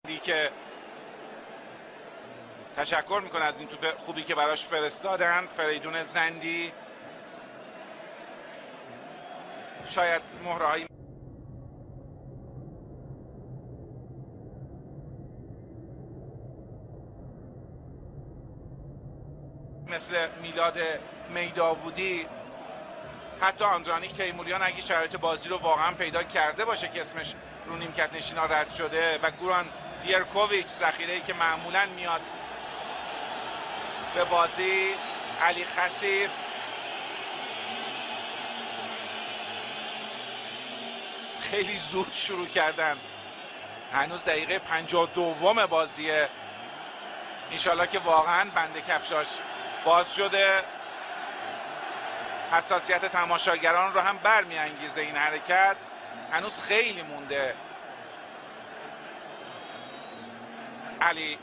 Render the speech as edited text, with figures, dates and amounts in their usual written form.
که تشکر میکنه از این توپ خوبی که براش فرستادن. فریدون زندی شاید مهرهایی مثل میلاد میداودی، حتی آندرانیک تیموریان اگه شرایط بازی رو واقعا پیدا کرده باشه که اسمش رو نیمکت نشینا رد شده، و گوران بیرکوویچ ذخیره‌ای که معمولا میاد به بازی، علی خسیف، خیلی زود شروع کردن. هنوز دقیقه 52 بازیه. انشالله که واقعا بند کفشاش باز شده. حساسیت تماشاگران رو هم برمی‌انگیزه این حرکت. هنوز خیلی مونده. علی